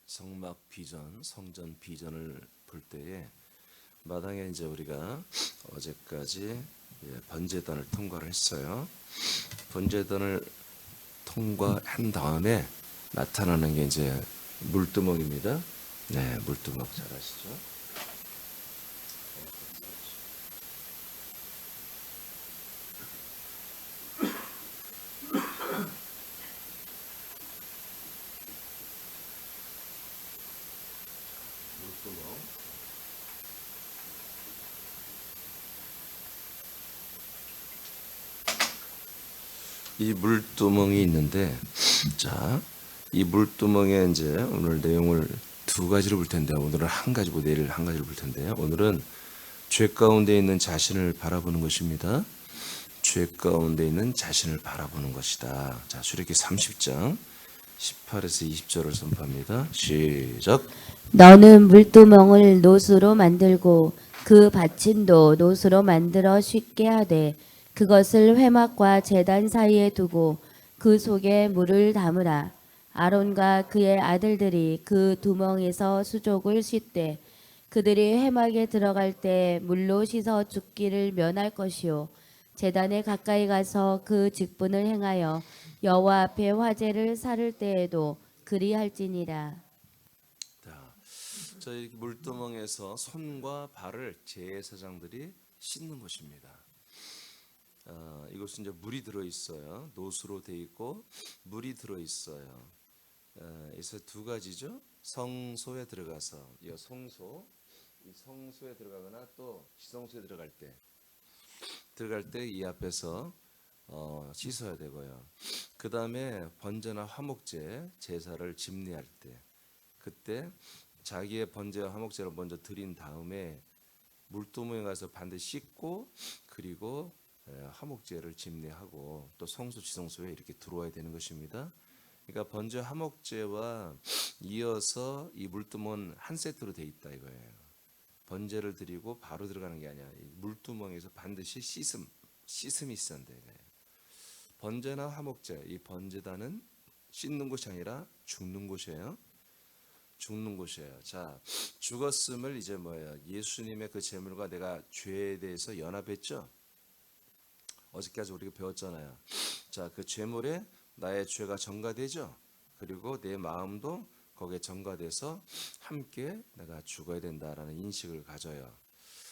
성막 비전, 성전 비전을 볼 때에 마당에 이제 우리가 어제까지 번제단을 통과를 했어요. 번제단을 통과한 다음에 나타나는 게 이제 물두멍입니다. 네, 물두멍 잘 아시죠? 물두멍. 이 물두멍이 있는데, 자, 이 물두멍에 이제 오늘 내용을 두 가지로 볼 텐데, 오늘은 한 가지고 내일 한 가지로 볼 텐데요. 오늘은 죄 가운데 있는 자신을 바라보는 것입니다. 죄 가운데 있는 자신을 바라보는 것이다. 자, 출애굽기 30장 18에서 20절을 선포합니다. 시작. 너는 물두멍을 노수로 만들고 그 받침도 노수로 만들어 쉽게 하되 그것을 회막과 제단 사이에 두고 그 속에 물을 담으라. 아론과 그의 아들들이 그 두멍에서 수족을 씻되 그들이 회막에 들어갈 때 물로 씻어 죽기를 면할 것이요 제단에 가까이 가서 그 직분을 행하여 여호와 앞에 화제를 살을 때에도 그리할지니라. 자, 저희 물두멍에서 손과 발을 제사장들이 씻는 것입니다. 이것은 이제 물이 들어 있어요. 노수로 돼 있고 물이 들어 있어요. 그래서 두 가지죠. 성소에 들어가서 이 성소에 들어가거나 또 지성소에 들어갈 때 이 앞에서 씻어야 되고요. 그 다음에 번제나 화목제 제사를 집례할 때 그때 자기의 번제와 화목제를 먼저 드린 다음에 물두멍에 가서 반드시 씻고 그리고 화목제를 집례하고 또 성소 지성소에 이렇게 들어와야 되는 것입니다. 그러니까 번제 화목제와 이어서 이 물두멍은 한 세트로 돼 있다 이거예요. 번제를 드리고 바로 들어가는 게 아니야. 이 물두멍에서 반드시 씻음이 있어야 돼 이거예요. 번제나 화목제, 이 번제단은 씻는 곳이 아니라 죽는 곳이에요. 죽는 곳이에요. 자, 죽었음을 이제 뭐예요? 예수님의 그 제물과 내가 죄에 대해서 연합했죠. 어저께까지 우리가 배웠잖아요. 자, 그 제물에 나의 죄가 전가되죠. 그리고 내 마음도 거기에 전가돼서 함께 내가 죽어야 된다라는 인식을 가져요.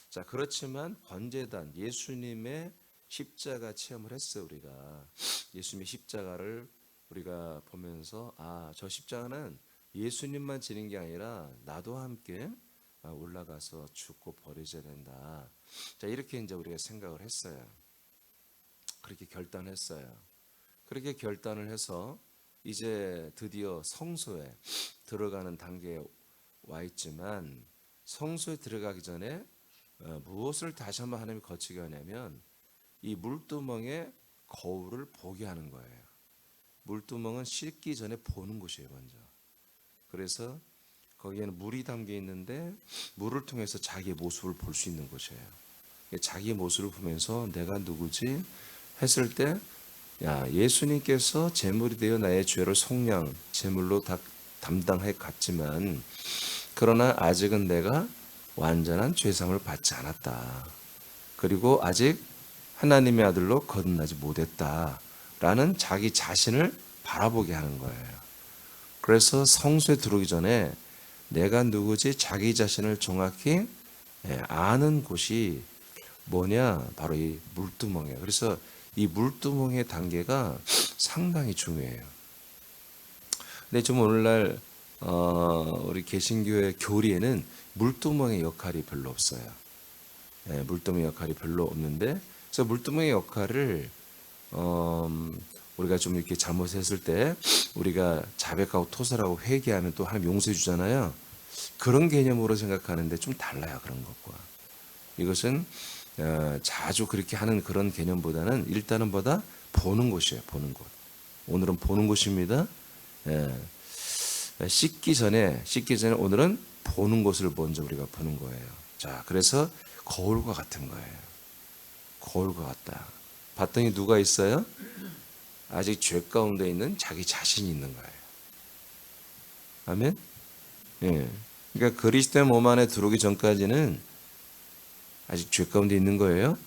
자, 그렇지만 번제단 예수님의 십자가 체험을 했어요. 우리가 예수님의 십자가를 우리가 보면서 저 십자가는 예수님만 지는 게 아니라 나도 함께 올라가서 죽고 버려져야 된다. 자, 이렇게 이제 우리가 생각을 했어요. 그렇게 결단했어요. 그렇게 결단을 해서 이제 드디어 성소에 들어가는 단계에 와 있지만 성소에 들어가기 전에 무엇을 다시 한번 하나님이 거치게 하냐면 이 물두멍의 거울을 보게 하는 거예요. 물두멍은 씻기 전에 보는 곳이에요, 먼저. 그래서 거기에는 물이 담겨 있는데 물을 통해서 자기의 모습을 볼 수 있는 곳이에요. 자기의 모습을 보면서 내가 누구지 했을 때 예수님께서 제물이 되어 나의 죄를 속량 제물로 다 담당해 갔지만 그러나 아직은 내가 완전한 죄상을 받지 않았다. 그리고 아직 하나님의 아들로 거듭나지 못했다라는 자기 자신을 바라보게 하는 거예요. 그래서 성소에 들어오기 전에 내가 누구지 자기 자신을 정확히 아는 곳이 뭐냐? 바로 이 물두멍이에요. 그래서 이 물두멍의 단계가 상당히 중요해요. 근데 좀 오늘날 우리 개신교의 교리에는 물두멍의 역할이 별로 없어요. 물두멍의 역할이 별로 없는데, 그래서 물두멍의 역할을 우리가 좀 이렇게 잘못했을 때 우리가 자백하고 토설하고 회개하면 또 하나님 용서해 주잖아요. 그런 개념으로 생각하는데 좀 달라요, 그런 것과. 이것은 자주 그렇게 하는 그런 개념보다는 일단은 보는 곳이에요. 보는 곳. 오늘은 보는 곳입니다. 씻기 전에 오늘은 보는 곳을 먼저 우리가 보는 거예요. 자, 그래서 거울과 같은 거예요. 거울과 같다. 봤더니 누가 있어요? 아직 죄 가운데 있는 자기 자신이 있는 거예요. 아멘. 예. 그러니까 그리스도의 몸 안에 들어오기 전까지는 아직 죄 가운데 있는 거예요.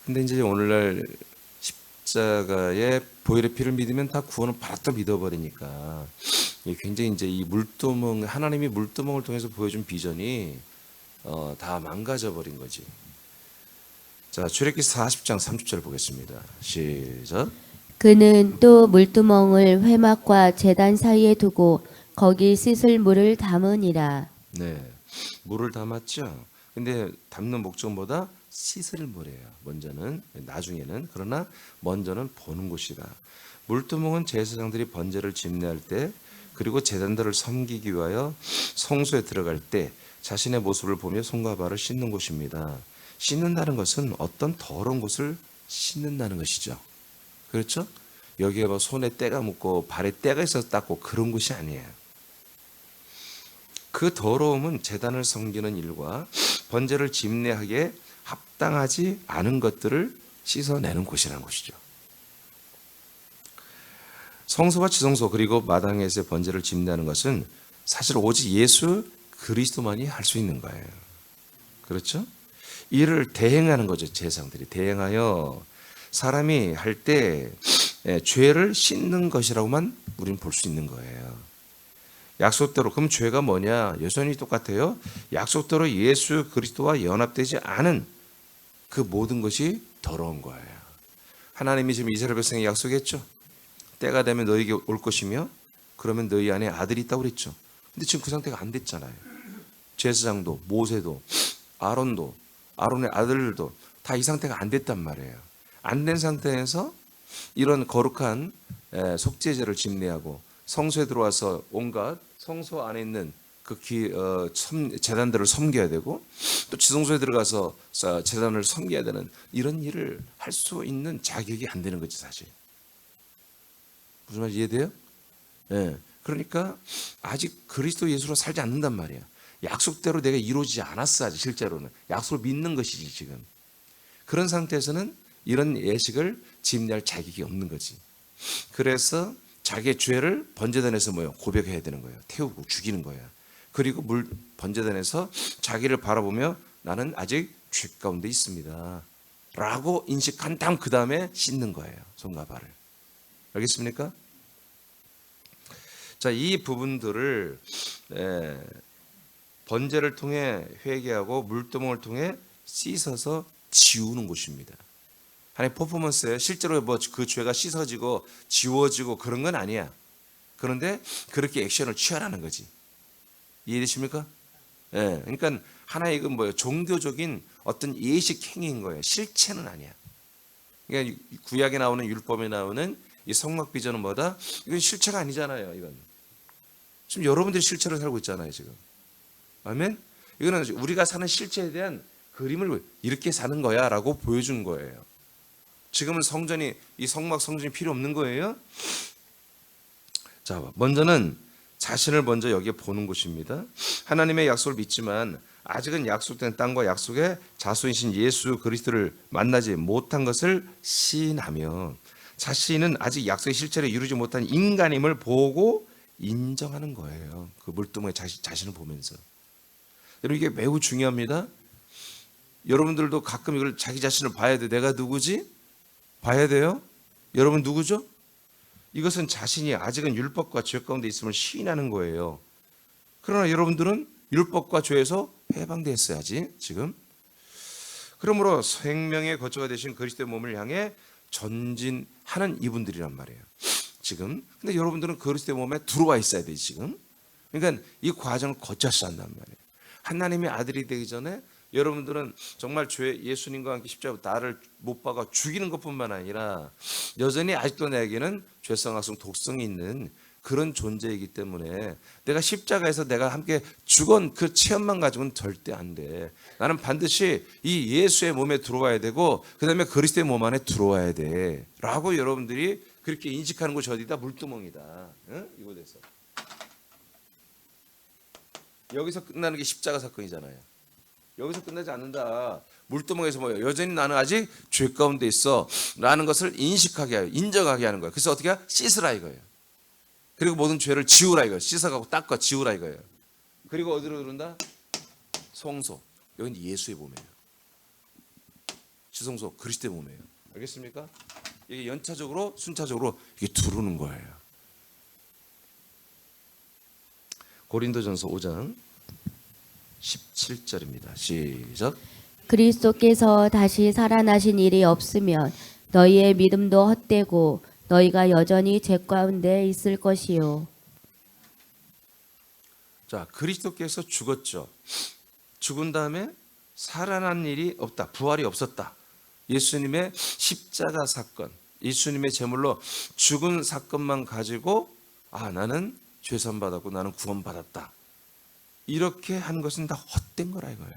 근데 이제 오늘날 십자가의 보혈의 피를 믿으면 다 구원을 바로 또 믿어버리니까 굉장히 이제 이 물두멍, 하나님이 물두멍을 통해서 보여준 비전이 다 망가져 버린 거지. 자, 출애굽기 40장 30절 보겠습니다. 시작. 그는 또 물두멍을 회막과 제단 사이에 두고 거기 씻을 물을 담으니라. 네, 물을 담았죠. 근데 담는 목적보다 씻을 물이에요. 먼저는, 나중에는. 그러나 먼저는 보는 곳이다. 물두멍은 제사장들이 번제를 집례할 때, 그리고 제단들을 섬기기 위하여 성소에 들어갈 때 자신의 모습을 보며 손과 발을 씻는 곳입니다. 씻는다는 것은 어떤 더러운 것을 씻는다는 것이죠. 그렇죠? 여기에 뭐 손에 때가 묻고 발에 때가 있어서 닦고 그런 것이 아니에요. 그 더러움은 제단을 섬기는 일과 번제를 집례하기에 합당하지 않은 것들을 씻어내는 곳이라는 것이죠. 성소와 지성소 그리고 마당에서의 번제를 집례하는 것은 사실 오직 예수 그리스도만이 할 수 있는 거예요. 그렇죠? 이를 대행하는 거죠. 제사장들이 대행하여 사람이 할 때 죄를 씻는 것이라고만 우리는 볼 수 있는 거예요. 약속대로. 그럼 죄가 뭐냐? 여전히 똑같아요. 약속대로 예수 그리스도와 연합되지 않은 그 모든 것이 더러운 거예요. 하나님이 지금 이스라엘 백성에 약속했죠. 때가 되면 너에게 올 것이며 그러면 너희 안에 아들이 있다고 그랬죠. 근데 지금 그 상태가 안 됐잖아요. 제사장도 모세도 아론도 아론의 아들들도 다 이 상태가 안 됐단 말이에요. 안 된 상태에서 이런 거룩한 속죄제를 집례하고 성소에 들어와서 온갖 성소 안에 있는 그 제단들을 섬겨야 되고 또 지성소에 들어가서 제단을 섬겨야 되는 이런 일을 할 수 있는 자격이 안 되는 거지 사실. 무슨 말인지 이해돼요? 예. 그러니까 아직 그리스도 예수로 살지 않는단 말이야. 약속대로 내가 이루어지지 않았어 아직 실제로는. 약속을 믿는 것이지 지금. 그런 상태에서는 이런 예식을 집례할 자격이 없는 거지. 그래서 자기의 죄를 번제단에서 고백해야 되는 거예요. 태우고 죽이는 거야. 그리고 번제단에서 자기를 바라보며 나는 아직 죄 가운데 있습니다 라고 인식한 다음 그 다음에 씻는 거예요. 손과 발을. 알겠습니까? 자, 이 부분들을 번제를 통해 회개하고 물두멍을 통해 씻어서 지우는 곳입니다. 하나의 퍼포먼스예요. 실제로 그 죄가 씻어지고 지워지고 그런 건 아니야. 그런데 그렇게 액션을 취하라는 거지. 이해되십니까? 예. 그러니까 하나의 이건 종교적인 어떤 예식 행위인 거예요. 실체는 아니야. 그러니까 구약에 나오는 율법에 나오는 이 성막 비전은 뭐다? 이건 실체가 아니잖아요. 이건 지금 여러분들이 실체로 살고 있잖아요. 지금. 아멘. 이거는 우리가 사는 실체에 대한 그림을 이렇게 사는 거야라고 보여준 거예요. 지금은 성전이 이 성막 성전이 필요 없는 거예요. 자, 먼저는 자신을 먼저 여기에 보는 곳입니다. 하나님의 약속을 믿지만 아직은 약속된 땅과 약속의 자손이신 예수 그리스도를 만나지 못한 것을 시인하며 자신은 아직 약속의 실체를 이루지 못한 인간임을 보고 인정하는 거예요. 그 물두멍에 자신을 보면서. 여러분 이게 매우 중요합니다. 여러분들도 가끔 이걸 자기 자신을 봐야 돼. 내가 누구지? 봐야 돼요. 여러분 누구죠? 이것은 자신이 아직은 율법과 죄 가운데 있음을 시인하는 거예요. 그러나 여러분들은 율법과 죄에서 해방됐어야지 지금. 그러므로 생명의 거처가 되신 그리스도의 몸을 향해 전진하는 이분들이란 말이에요. 지금. 근데 여러분들은 그리스도의 몸에 들어와 있어야 돼 지금. 그러니까 이 과정을 거쳐서 한단 말이에요. 하나님의 아들이 되기 전에 여러분들은 정말 예수님과 함께 십자가 나를 못 박아 죽이는 것뿐만 아니라 여전히 아직도 내게는 죄성, 악성, 독성이 있는 그런 존재이기 때문에 내가 십자가에서 내가 함께 죽은 그 체험만 가지고는 절대 안 돼. 나는 반드시 이 예수의 몸에 들어와야 되고 그 다음에 그리스도의 몸 안에 들어와야 돼 라고 여러분들이 그렇게 인식하는 곳이 어디다? 물두멍이다. 응? 이곳에서 여기서 끝나는 게 십자가 사건이잖아요. 여기서 끝나지 않는다. 물두멍에서 여전히 나는 아직 죄 가운데 있어 라는 것을 인식하게 하여 인정하게 하는 거예요. 그래서 어떻게 씻으라 이거예요. 그리고 모든 죄를 지우라 이거예요. 씻어가고 닦아 지우라 이거예요. 그리고 어디로 들어온다? 성소. 여기는 예수의 몸이에요. 지성소 그리스도의 몸이에요. 알겠습니까? 이게 연차적으로 순차적으로 이게 들어오는 거예요. 고린도전서 5장 17절입니다. 시작. 그리스도께서 다시 살아나신 일이 없으면 너희의 믿음도 헛되고 너희가 여전히 죄 가운데 있을 것이요. 자, 그리스도께서 죽었죠. 죽은 다음에 살아난 일이 없다. 부활이 없었다. 예수님의 십자가 사건, 예수님의 제물로 죽은 사건만 가지고 나는 죄산 받았고 나는 구원 받았다. 이렇게 한 것은 다 헛된 거라 이거예요.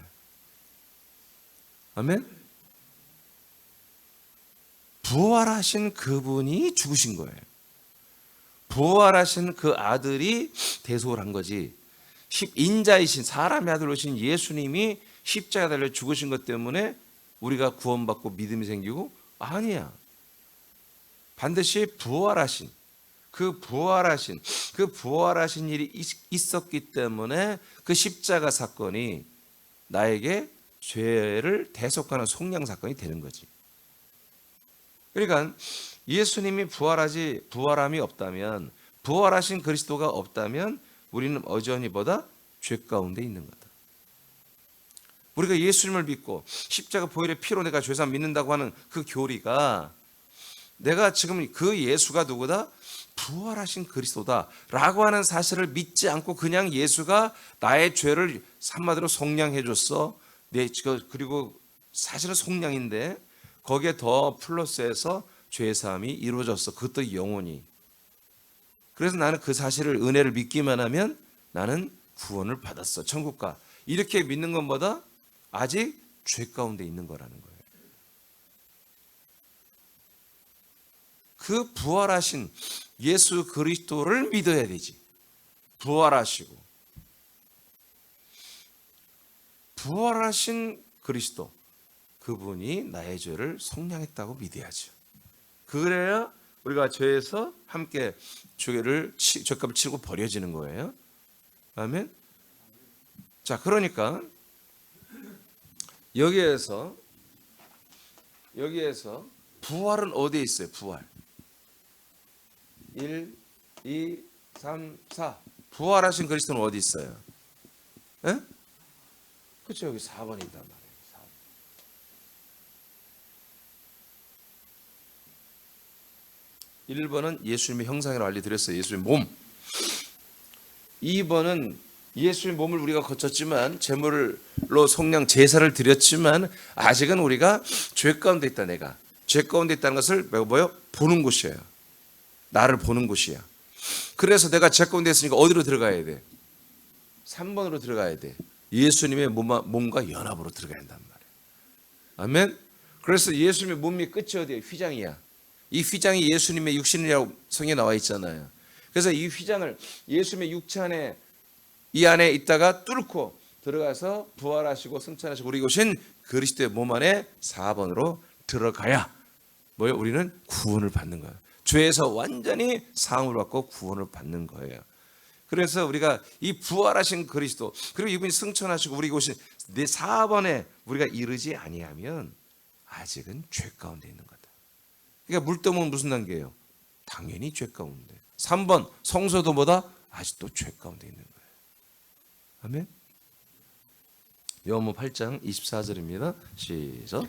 아멘. 부활하신 그분이 죽으신 거예요. 부활하신 그 아들이 대속을 한 거지. 인자이신 사람의 아들로 오신 예수님이 십자가에 달려 죽으신 것 때문에 우리가 구원받고 믿음이 생기고 아니야. 반드시 부활하신 일이 있었기 때문에 그 십자가 사건이 나에게 죄를 대속하는 속량 사건이 되는 거지. 그러니까 예수님이 부활함이 없다면, 부활하신 그리스도가 없다면 우리는 여전히 죄 가운데 있는 거다. 우리가 예수님을 믿고 십자가 보혈의 피로 내가 죄사 믿는다고 하는 그 교리가 내가 지금 그 예수가 누구다? 부활하신 그리스도다라고 하는 사실을 믿지 않고 그냥 예수가 나의 죄를 한마디로 속량해 줬어. 그리고 사실은 속량인데 거기에 더 플러스해서 죄사함이 이루어졌어. 그것도 영원히. 그래서 나는 그 사실을 은혜를 믿기만 하면 나는 구원을 받았어. 천국 가. 이렇게 믿는 것보다 아직 죄 가운데 있는 거라는 거예요. 그 부활하신 예수 그리스도를 믿어야 되지. 부활하신 그리스도, 그분이 나의 죄를 속량했다고 믿어야죠. 그래야 우리가 죄에서 함께 죄값을 치고 버려지는 거예요. 아멘. 자, 그러니까 여기에서 부활은 어디에 있어요? 부활. 1, 2, 3, 4. 부활하신 그리스도는 어디 있어요? 예? 그렇죠. 여기 4번이 있단 말이에요. 1번은 예수님의 형상이라고 알려드렸어요. 예수님의 몸. 2번은 예수의 몸을 우리가 거쳤지만 제물로 속량 제사를 드렸지만 아직은 우리가 죄 가운데 있다. 내가 죄 가운데 있다는 것을 보는 곳이에요. 나를 보는 곳이야. 그래서 내가 죄 가운데 있으니까 어디로 들어가야 돼? 3번으로 들어가야 돼. 예수님의 몸과 연합으로 들어가야 한단 말이에요. 아멘. 그래서 예수님의 몸의 끝이 어디에? 휘장이야. 이 휘장이 예수님의 육신이라고 성경에 나와 있잖아요. 그래서 이 휘장을 예수님의 육체 안에 이 안에 있다가 뚫고 들어가서 부활하시고 승천하시고 우리 오신 그리스도의 몸 안에 4번으로 들어가야 우리는 구원을 받는 거예요. 죄에서 완전히 사함을 받고 구원을 받는 거예요. 그래서 우리가 이 부활하신 그리스도 그리고 이분이 승천하시고 우리 오신 내 4번에 우리가 이르지 아니하면 아직은 죄 가운데 있는 거다. 그러니까 물도목은 무슨 단계예요? 당연히 죄 가운데. 3번 성소도 아직도 죄 가운데 있는 거예요. 아멘. 요한복음 8장 24절입니다. 시작.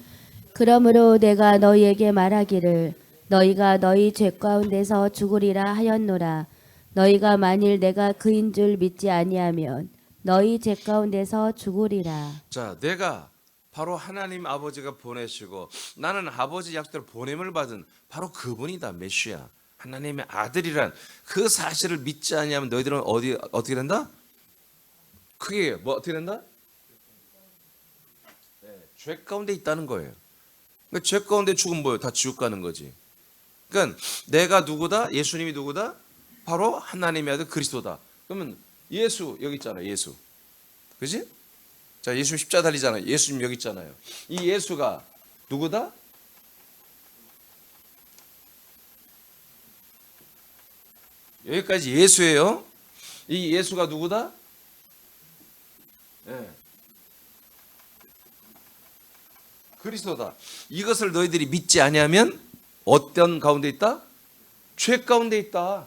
그러므로 내가 너희에게 말하기를 너희가 너희 죄 가운데서 죽으리라 하였노라. 너희가 만일 내가 그인 줄 믿지 아니하면 너희 죄 가운데서 죽으리라. 자, 내가 바로 하나님 아버지가 보내시고 나는 아버지 약속대로 보냄을 받은 바로 그분이다. 메시아. 하나님의 아들이란 그 사실을 믿지 아니하면 너희들은 어떻게 된다? 크게 어떻게 된다? 네, 죄 가운데 있다는 거예요. 그러니까 죄 가운데 죽으면 뭐예요? 다 지옥 가는 거지. 그러니까 내가 누구다? 예수님이 누구다? 바로 하나님의 아들 그리스도다. 그러면 예수 여기 있잖아요. 예수. 그지? 자, 예수님 십자가 달리잖아요. 예수님 여기 있잖아요. 이 예수가 누구다? 여기까지 예수예요. 이 예수가 누구다? 예. 그리스도다. 이것을 너희들이 믿지 아니하면 어떤 가운데 있다? 죄 가운데 있다.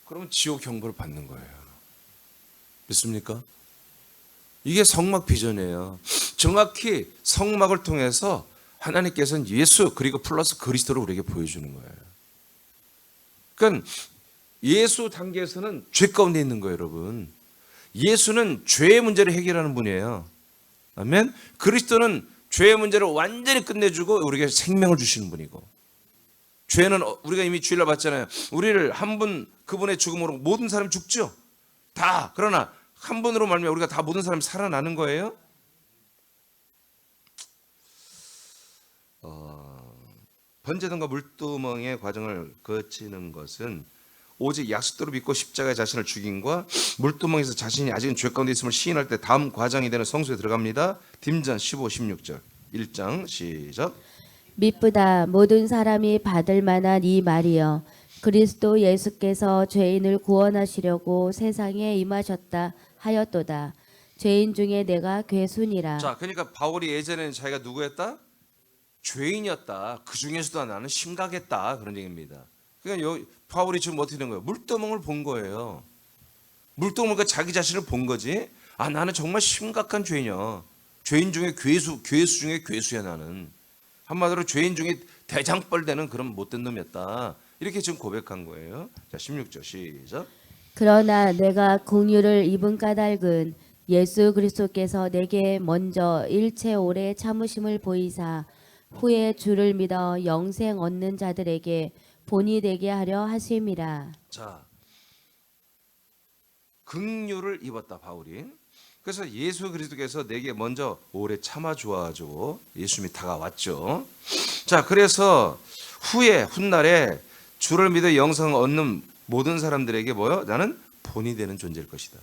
그러면 지옥 경보를 받는 거예요. 믿습니까? 이게 성막 비전이에요. 정확히 성막을 통해서 하나님께서는 예수 그리고 플러스 그리스도를 우리에게 보여주는 거예요. 그러니까 예수 단계에서는 죄 가운데 있는 거예요, 여러분. 예수는 죄의 문제를 해결하는 분이에요. 아멘. 그리스도는 죄의 문제를 완전히 끝내주고 우리에게 생명을 주시는 분이고, 죄는 우리가 이미 주일날 봤잖아요. 우리를 한 분 그분의 죽음으로 모든 사람이 죽죠. 다. 그러나 한 분으로 말미암아 우리가 다 모든 사람이 살아나는 거예요. 번제단과 물두멍의 과정을 거치는 것은 오직 약속대로 믿고 십자가에 자신을 죽인과 물두멍에서 자신이 아직은 죄 가운데 있음을 시인할 때 다음 과정이 되는 성수에 들어갑니다. 딤전 15, 16절 1장 시작. 미쁘다 모든 사람이 받을 만한 이 말이여 그리스도 예수께서 죄인을 구원하시려고 세상에 임하셨다 하였도다. 죄인 중에 내가 괴순이라. 자, 그러니까 바울이 예전에는 자기가 누구였다? 죄인이었다. 그 중에서도 나는 심각했다. 그런 얘기입니다. 그러니까 바울이 지금 어떻게 된 거예요? 물두멍을 본 거예요. 물두멍을 보니까 자기 자신을 본 거지. 아, 나는 정말 심각한 죄인이야. 죄인 중에 괴수 중에 괴수야 나는. 한마디로 죄인 중에 대장벌 되는 그런 못된 놈이었다. 이렇게 지금 고백한 거예요. 자, 16절 시작. 그러나 내가 긍휼을 입은 까닭은 예수 그리스도께서 내게 먼저 일체 오래 참으심을 보이사 후에 주를 믿어 영생 얻는 자들에게 본이 되게 하려 하심이라. 자, 긍휼을 입었다 바울이. 그래서 예수 그리스도께서 내게 먼저 오래 참아 주어가지고 예수님이 다가왔죠. 자, 그래서 후에 훗날에 주를 믿어 영생 얻는 모든 사람들에게 뭐요? 나는 본이 되는 존재일 것이다.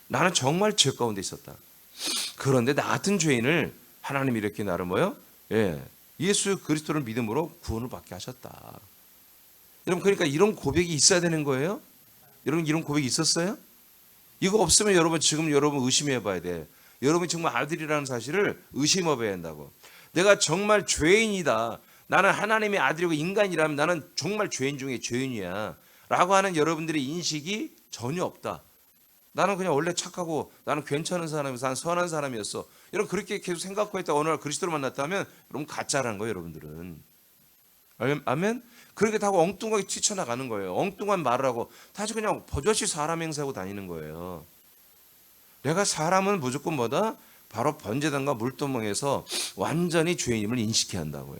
나는 정말 죄 가운데 있었다. 그런데 나 같은 죄인을 하나님이 이렇게 나를 뭐요? 예수 그리스도를 믿음으로 구원을 받게 하셨다. 여러분, 그러니까 이런 고백이 있어야 되는 거예요. 여러분, 이런 고백이 있었어요? 이거 없으면 여러분 지금 여러분 의심해 봐야 돼. 여러분이 정말 아들이라는 사실을 의심해 봐야 한다고. 내가 정말 죄인이다. 나는 하나님의 아들이고 인간이라면 나는 정말 죄인 중에 죄인이야 라고 하는 여러분들의 인식이 전혀 없다. 나는 그냥 원래 착하고 나는 괜찮은 사람이어서 난 선한 사람이었어. 여러분 그렇게 계속 생각하고 있다가 어느 날 그리스도를 만났다면 여러분 가짜라는 거예요, 여러분들은. 아멘? 그렇게 다 엉뚱하게 튀쳐나가는 거예요. 엉뚱한 말을 하고 다시 그냥 버젓이 사람 행세하고 다니는 거예요. 내가 사람은 무조건 뭐다? 바로 번제단과 물두멍에서 완전히 죄인임을 인식해야 한다고요.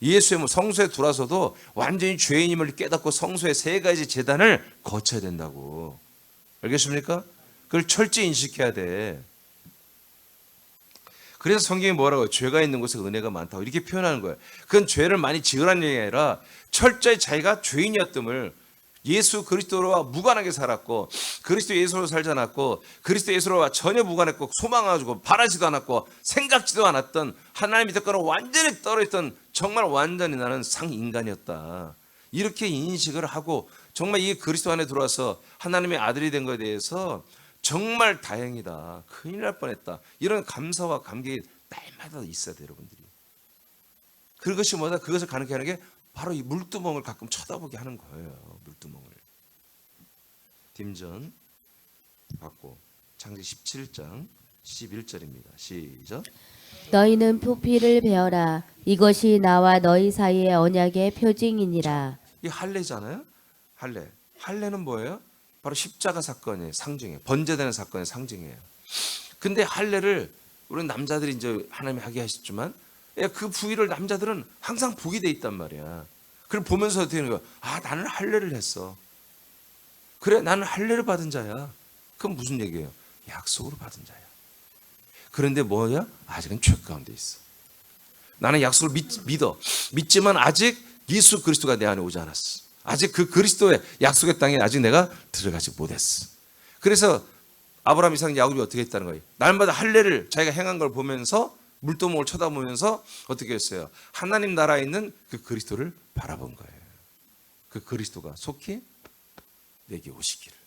예수의 성소에 들어와서도 완전히 죄인임을 깨닫고 성소의 세 가지 제단을 거쳐야 된다고. 알겠습니까? 그걸 철저히 인식해야 돼. 그래서 성경이 뭐라고요? 죄가 있는 곳에 은혜가 많다고 이렇게 표현하는 거예요. 그건 죄를 많이 지으라는 얘기가 아니라 철저히 자기가 죄인이었음을, 예수 그리스도와 무관하게 살았고 그리스도 예수로 살지 않았고 그리스도 예수로 전혀 무관했고 소망하고 바라지도 않았고 생각지도 않았던 하나님 믿었거나 완전히 떨어졌던 정말 완전히 나는 상인간이었다. 이렇게 인식을 하고 정말 이 그리스도 안에 들어와서 하나님의 아들이 된 것에 대해서 정말 다행이다. 큰일 날 뻔했다. 이런 감사와 감격이 날마다 있어야 돼요, 여러분들이. 그것이 뭐다? 그것을 가능케 하는 게 바로 이 물두멍을 가끔 쳐다보게 하는 거예요. 물두멍을. 딤전 받고 창세기 17장 11절입니다. 시작. 너희는 표피를 베어라. 이것이 나와 너희 사이의 언약의 표징이니라. 이 할례잖아요. 할례는 뭐예요? 바로 십자가 사건의 상징이에요. 번제되는 사건의 상징이에요. 근데 할례를 우리 남자들이 이제 하나님이 하게 하셨지만 그 부위를 남자들은 항상 보게 돼 있단 말이야. 그걸 보면서 어떻게 되는 거야? 아, 나는 할례를 했어. 그래, 나는 할례를 받은 자야. 그건 무슨 얘기예요? 약속으로 받은 자야. 그런데 뭐야? 아직은 죄 가운데 있어. 나는 약속을 믿어. 믿지만 아직 예수 그리스도가 내 안에 오지 않았어. 아직 그 그리스도의 약속의 땅에 아직 내가 들어가지 못했어. 그래서 아브라함, 이삭, 야곱이 어떻게 했다는 거예요? 날마다 할례를 자기가 행한 걸 보면서 물두멍을 쳐다보면서 어떻게 했어요? 하나님 나라에 있는 그 그리스도를 바라본 거예요. 그 그리스도가 속히 내게 오시기를.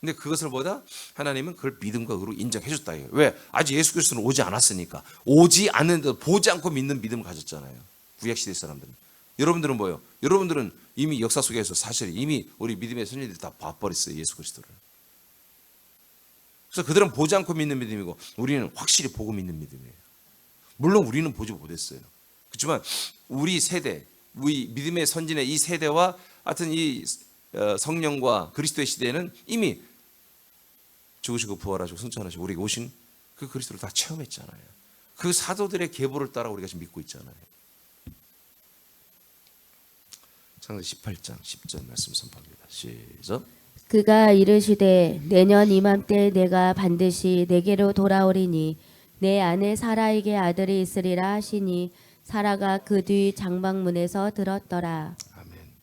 근데 그것을 보다 하나님은 그걸 믿음과 의로 인정해 줬다. 왜? 아직 예수 그리스도는 오지 않았으니까. 오지 않는데 보지 않고 믿는 믿음을 가졌잖아요. 구약시대 사람들은. 여러분들은 뭐예요? 여러분들은 이미 역사 속에서 사실 이미 우리 믿음의 선진들이 다 봐버렸어요. 예수 그리스도를. 그래서 그들은 보지 않고 믿는 믿음이고 우리는 확실히 보고 믿는 믿음이에요. 물론 우리는 보지 못했어요. 그렇지만 우리 세대, 우리 믿음의 선진의 이 세대와 하여튼 이 성령과 그리스도의 시대에는 이미 죽으시고 부활하시고 승천하시고 우리에게 오신 그 그리스도를 다 체험했잖아요. 그 사도들의 계보를 따라 우리가 지금 믿고 있잖아요. 창세기 18장 10절 말씀 선포합니다. 시작. 그가 이르시되 내년 이맘때 내가 반드시 내게로 돌아오리니 내 아내 사라에게 아들이 있으리라 하시니 사라가 그 뒤 장막문에서 들었더라. 아멘.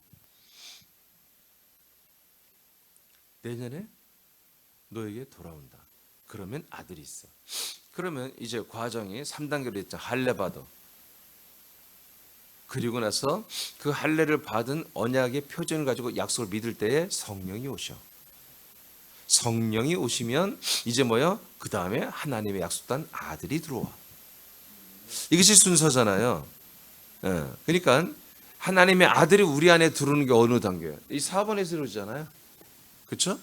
내년에 너에게 돌아온다. 그러면 아들이 있어. 그러면 이제 과정이 3단계로 했죠. 할례 받아. 그리고 나서 그 할례를 받은 언약의 표징을 가지고 약속을 믿을 때에 성령이 오셔. 성령이 오시면 이제 뭐요? 그 다음에 하나님의 약속한 아들이 들어와. 이것이 순서잖아요. 그러니까 하나님의 아들이 우리 안에 들어오는 게 어느 단계예요? 이 4번에서 이루어지잖아요. 그렇죠?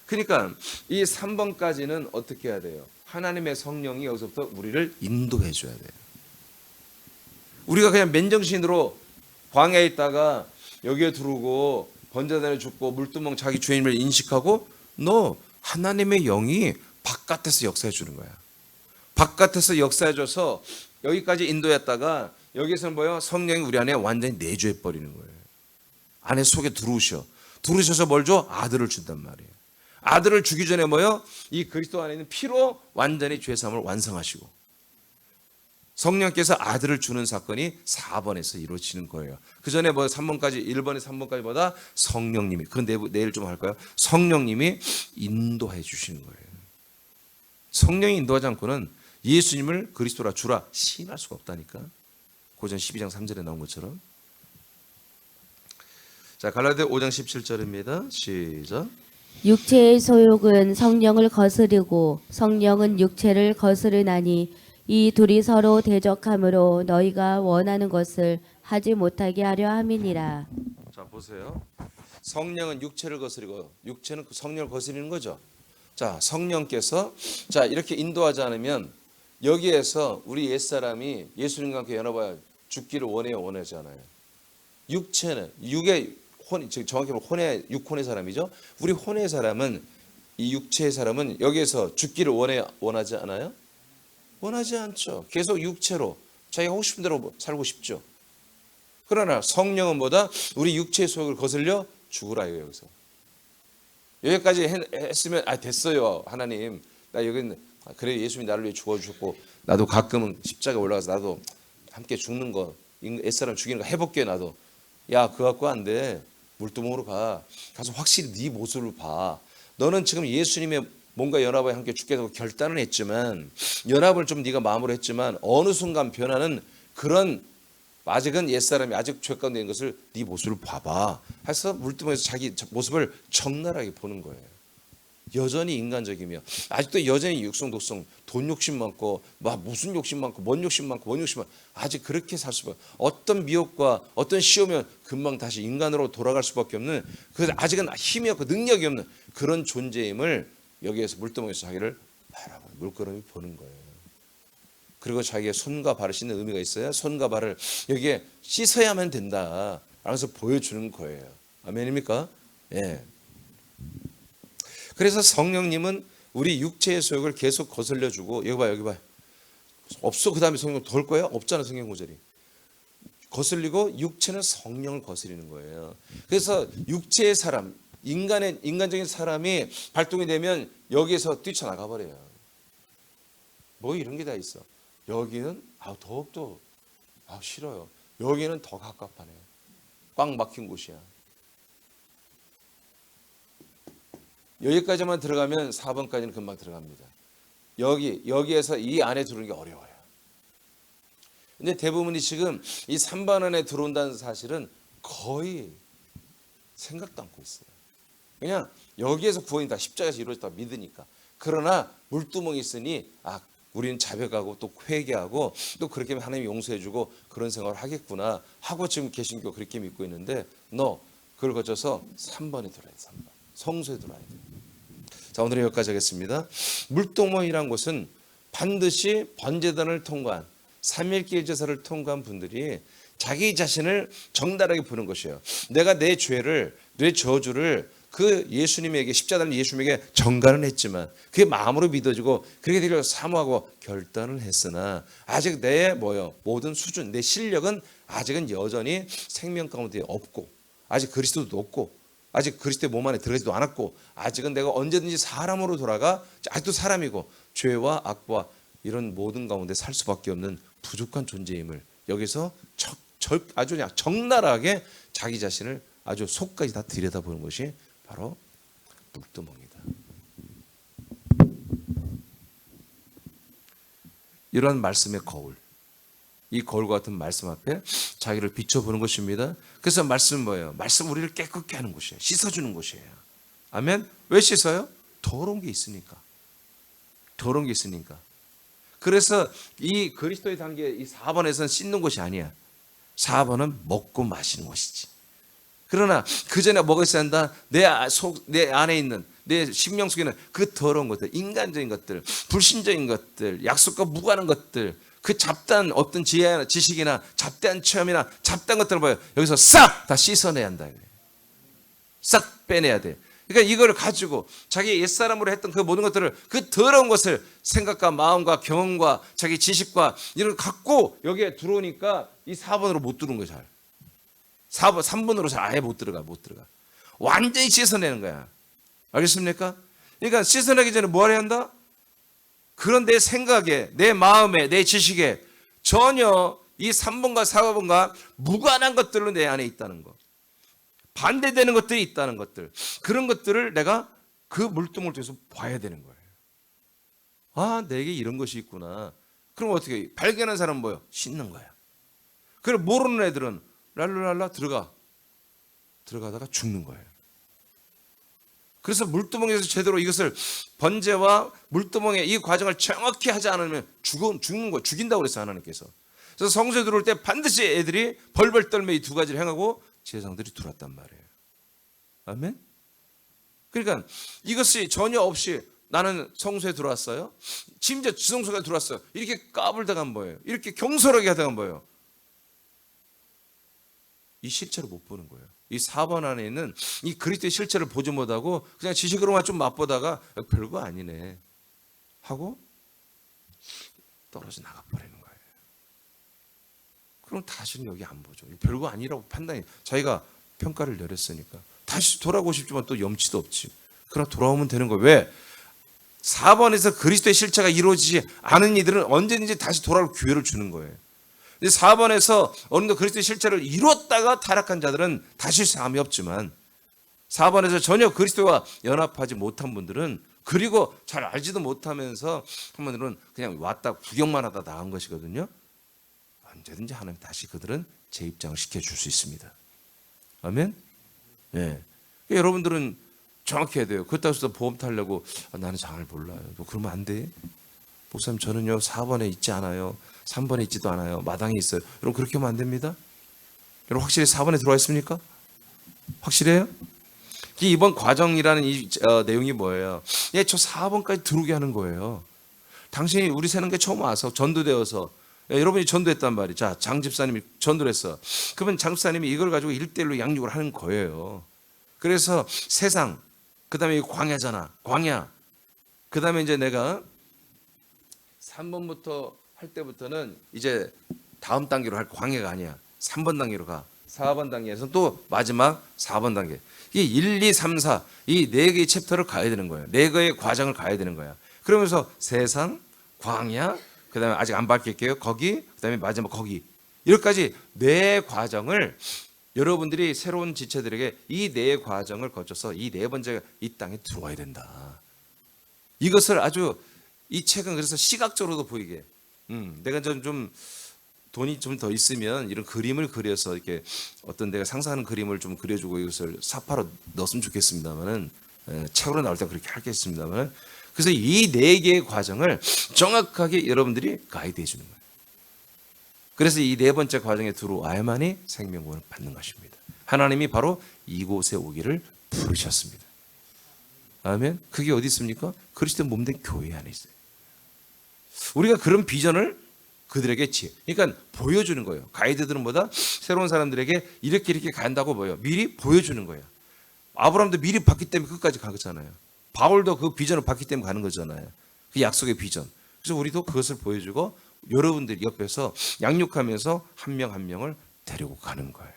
그러니까 이 3번까지는 어떻게 해야 돼요? 하나님의 성령이 여기서부터 우리를 인도해 줘야 돼요. 우리가 그냥 맨정신으로 광야에 있다가 여기에 들어오고 번제단에 죽고 물두멍 자기 주인을 인식하고 너 하나님의 영이 바깥에서 역사해 주는 거야. 바깥에서 역사해 줘서 여기까지 인도했다가 여기서는 뭐예요? 성령이 우리 안에 완전히 내주해 버리는 거예요. 안에 속에 들어오셔서 뭘 줘? 아들을 준단 말이에요. 아들을 주기 전에 뭐예요? 이 그리스도 안에 있는 피로 완전히 죄사함을 완성하시고 성령께서 아들을 주는 사건이 4번에서 이루어지는 거예요. 그 전에 뭐 3번까지 1번에서 3번까지보다 성령님이 그건 내일 좀 할까요? 성령님이 인도해 주시는 거예요. 성령이 인도하지 않고는 예수님을 그리스도라 주라 시인할 수가 없다니까. 고전 12장 3절에 나온 것처럼. 자, 갈라디아 5장 17절입니다. 시작. 육체의 소욕은 성령을 거스르고 성령은 육체를 거스르나니 이 둘이 서로 대적함으로 너희가 원하는 것을 하지 못하게 하려 함이니라. 자, 보세요. 성령은 육체를 거스리고 육체는 성령을 거스리는 거죠. 자, 성령께서 자 이렇게 인도하지 않으면 여기에서 우리 옛사람이 예수님과 함께 연합하여 죽기를 원하지 않아요. 육체는 육의 혼, 정확히 말하면 육혼의 사람이죠. 우리 혼의 사람은 이 육체의 사람은 여기에서 죽기를 원하지 않아요? 원하지 않죠. 계속 육체로 자기가 하고 싶은 대로 살고 싶죠. 그러나 성령은 뭐다? 우리 육체의 소욕을 거슬려 죽으라 이거예요. 여기서 여기까지 했으면 됐어요. 하나님 나 여기 그래 예수님이 나를 위해 죽어주셨고 나도 가끔은 십자가에 올라가서 나도 함께 죽는 거 옛사람 죽이는 거 해볼게. 나도 야 그거 갖고 안 돼. 물두멍으로 가서 확실히 네 모습을 봐. 너는 지금 예수님의 뭔가 연합에 함께 죽겠다고 결단을 했지만 연합을 좀 네가 마음으로 했지만 어느 순간 변하는 그런 아직은 옛사람이 아직 죄 가운데 있는 것을 네 모습을 봐봐 해서 물두멍에서 자기 모습을 적나라하게 보는 거예요. 여전히 인간적이며 아직도 여전히 육성 독성 돈 욕심 많고 막 무슨 욕심 많고 뭔 욕심 많고 뭔 욕심 많고 아직 그렇게 살 수밖에 어떤 미혹과 어떤 시험면 금방 다시 인간으로 돌아갈 수밖에 없는 그 아직은 힘이 없고 능력이 없는 그런 존재임을 여기에서 물두멍에서 자기를 바라보는 물끄러미 보는 거예요. 그리고 자기의 손과 발을 씻는 의미가 있어요. 손과 발을 여기에 씻어야만 된다 라면서 보여주는 거예요. 아멘입니까? 예. 그래서 성령님은 우리 육체의 소욕을 계속 거슬려주고 여기 봐 없어. 그 다음에 성령 더 올 거예요? 없잖아. 성경 구절이 거슬리고 육체는 성령을 거스리는 거예요. 그래서 육체의 사람 인간적인 사람이 발동이 되면 여기에서 뛰쳐나가 버려요. 뭐 이런 게 다 있어. 여기는 더욱더 싫어요. 여기는 더 갑갑하네요. 꽉 막힌 곳이야. 여기까지만 들어가면 4번까지는 금방 들어갑니다. 여기에서 이 안에 들어오는 게 어려워요. 근데 대부분이 지금 이 3번 안에 들어온다는 사실은 거의 생각도 않고 있어요. 그냥 여기에서 구원이 다 십자가에서 이루어졌다 믿으니까. 그러나 물두멍이 있으니 우리는 자백하고 또 회개하고 또 그렇게 하면 하나님이 용서해주고 그런 생각을 하겠구나 하고 지금 개신교 그렇게 믿고 있는데 그걸 거쳐서 3번에 들어야 돼. 3번. 성소에 들어야 돼. 자, 오늘은 여기까지 하겠습니다. 물두멍이란 곳은 반드시 번제단을 통과한 3.1길 제사를 통과한 분들이 자기 자신을 정달하게 보는 것이에요. 내가 내 죄를, 내 저주를 그 예수님에게, 십자가는 예수님에게 전가는 했지만 그게 마음으로 믿어지고 그렇게 되려 사모하고 결단을 했으나 아직 내 모든 수준, 내 실력은 아직은 여전히 생명 가운데 없고 아직 그리스도도 없고 아직 그리스도의 몸 안에 들어가지도 않았고 아직은 내가 언제든지 사람으로 돌아가 아직도 사람이고 죄와 악과 이런 모든 가운데 살 수밖에 없는 부족한 존재임을 여기서 아주 그냥 적나라하게 자기 자신을 아주 속까지 다 들여다보는 것이 바로 물두멍이다. 이러한 말씀의 거울, 이 거울과 같은 말씀 앞에 자기를 비춰보는 것입니다. 그래서 말씀은 뭐예요? 말씀 우리를 깨끗게 하는 곳이에요. 씻어주는 곳이에요. 아멘. 왜 씻어요? 더러운 게 있으니까. 더러운 게 있으니까. 그래서 이 그리스도의 단계 이 4번에서는 씻는 것이 아니야. 4번은 먹고 마시는 것이지. 그러나 그 전에 뭐가 있어야 한다? 내 안에 있는 내 심령 속에 있는 그 더러운 것들, 인간적인 것들, 불신적인 것들, 약속과 무관한 것들, 그 잡다한 어떤 지식이나 잡다한 체험이나 잡다한 것들을 봐요. 여기서 싹 다 씻어내야 한다. 싹 빼내야 돼. 그러니까 이걸 가지고 자기 옛사람으로 했던 그 모든 것들을 그 더러운 것을 생각과 마음과 경험과 자기 지식과 이런 걸 갖고 여기에 들어오니까 이 4번으로 못 들어온 거야. 잘 3번으로 잘 아예 못 들어가. 완전히 씻어내는 거야. 알겠습니까? 그러니까 씻어내기 전에 뭐 해야 한다? 그런 내 생각에, 내 마음에, 내 지식에 전혀 이 3번과 4번과 무관한 것들로 내 안에 있다는 거, 반대되는 것들이 있다는 것들, 그런 것들을 내가 그 물두멍을 통해서 봐야 되는 거예요. 내게 이런 것이 있구나. 그럼 어떻게 해? 발견한 사람은 뭐예요? 씻는 거야. 그리고 모르는 애들은 랄랄랄라 들어가다가 죽는 거예요. 그래서 물두멍에서 제대로 이것을 번제와 물두멍의 이 과정을 정확히 하지 않으면 죽는 거예요. 죽인다고 그랬어요, 하나님께서. 그래서 성소에 들어올 때 반드시 애들이 벌벌 떨며 이 두 가지를 행하고 제사장들이 들어왔단 말이에요. 아멘? 그러니까 이것이 전혀 없이 나는 성소에 들어왔어요. 심지어 지성소에 들어왔어요. 이렇게 까불다간 뭐예요? 이렇게 경솔하게 하다간 뭐예요? 이 실체를 못 보는 거예요. 이 4번 안에 있는 이 그리스도의 실체를 보지 못하고 그냥 지식으로만 좀 맛보다가 별거 아니네 하고 떨어져 나가버리는 거예요. 그럼 다시는 여기 안 보죠. 별거 아니라고 판단이, 자기가 평가를 내렸으니까 다시 돌아오고 싶지만 또 염치도 없지. 그러나 돌아오면 되는 거예요. 왜? 4번에서 그리스도의 실체가 이루어지지 않은 이들은 언제든지 다시 돌아올 기회를 주는 거예요. 4번에서 어느 정도 그리스도의 실체를 이뤘다가 타락한 자들은 다시 사함이 없지만 4번에서 전혀 그리스도와 연합하지 못한 분들은, 그리고 잘 알지도 못하면서 한 번들은 그냥 왔다 구경만 하다 나간 것이거든요. 언제든지 하나님 다시 그들은 재입장을 시켜줄 수 있습니다. 아멘? 네. 여러분들은 정확히 해야 돼요. 그렇다고 해서 보험 타려고 나는 잘 몰라요. 너 그러면 안 돼. 목사님 저는요 4번에 있지 않아요. 3번에 있지도 않아요. 마당에 있어요. 여러분 그렇게 하면 안 됩니다. 여러분 확실히 4번에 들어와 있습니까? 확실해요? 이번 과정이라는 이 내용이 뭐예요? 저 4번까지 들어오게 하는 거예요. 당신이 우리 세는 게 처음 와서 전도되어서 여러분이 전도했단 말이에요. 자, 장 집사님이 전도를 했어. 그러면 장 집사님이 이걸 가지고 1대1로 양육을 하는 거예요. 그래서 세상, 그 다음에 광야잖아. 광야. 그 다음에 이제 내가 3번부터 할 때부터는 이제 다음 단계로 할 광야가 아니야. 3번 단계로 가. 4번 단계에서 또 마지막 4번 단계. 이 1, 2, 3, 4 이 4개의 챕터를 가야 되는 거예요. 4개의 과정을 가야 되는 거야. 그러면서 세상, 광야, 그다음에 아직 안 밝힐게요. 거기, 그다음에 마지막 거기. 여기까지 네 과정을 여러분들이 새로운 지체들에게 이 네 과정을 거쳐서 이 네 번째가 이 땅에 들어와야 된다. 이것을 아주 이 책은 그래서 시각적으로도 보이게. 내가 좀 돈이 좀 더 있으면 이런 그림을 그려서 이렇게 어떤 내가 상상하는 그림을 좀 그려주고 이것을 사파로 넣었으면 좋겠습니다만은 책으로 나올 때 그렇게 하겠습니다만은 그래서 이 네 개의 과정을 정확하게 여러분들이 가이드해 주는 거예요. 그래서 이 네 번째 과정에 들어와야만이 생명구원을 받는 것입니다. 하나님이 바로 이곳에 오기를 부르셨습니다. 아멘. 그게 어디 있습니까? 그리스도 몸된 교회 안에 있어요. 우리가 그런 비전을 그들에게 그러니까 보여주는 거예요. 가이드들은 뭐다? 새로운 사람들에게 이렇게 간다고 뭐예요? 미리 보여주는 거예요. 아브라함도 미리 봤기 때문에 끝까지 가잖아요. 바울도 그 비전을 봤기 때문에 가는 거잖아요. 그 약속의 비전. 그래서 우리도 그것을 보여주고 여러분들 옆에서 양육하면서 한 명 한 명을 데리고 가는 거예요.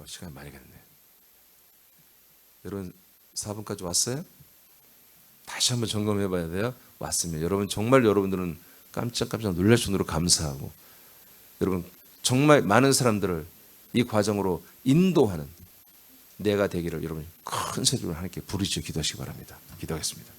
시간 많이 갔네. 여러분 4분까지 왔어요? 다시 한번 점검해 봐야 돼요. 왔으면 여러분 정말 여러분들은 깜짝깜짝 놀랄 정도로 감사하고 여러분 정말 많은 사람들을 이 과정으로 인도하는 내가 되기를 여러분 큰 소리로 하나님께 부르짖어 기도하시기 바랍니다. 기도하겠습니다.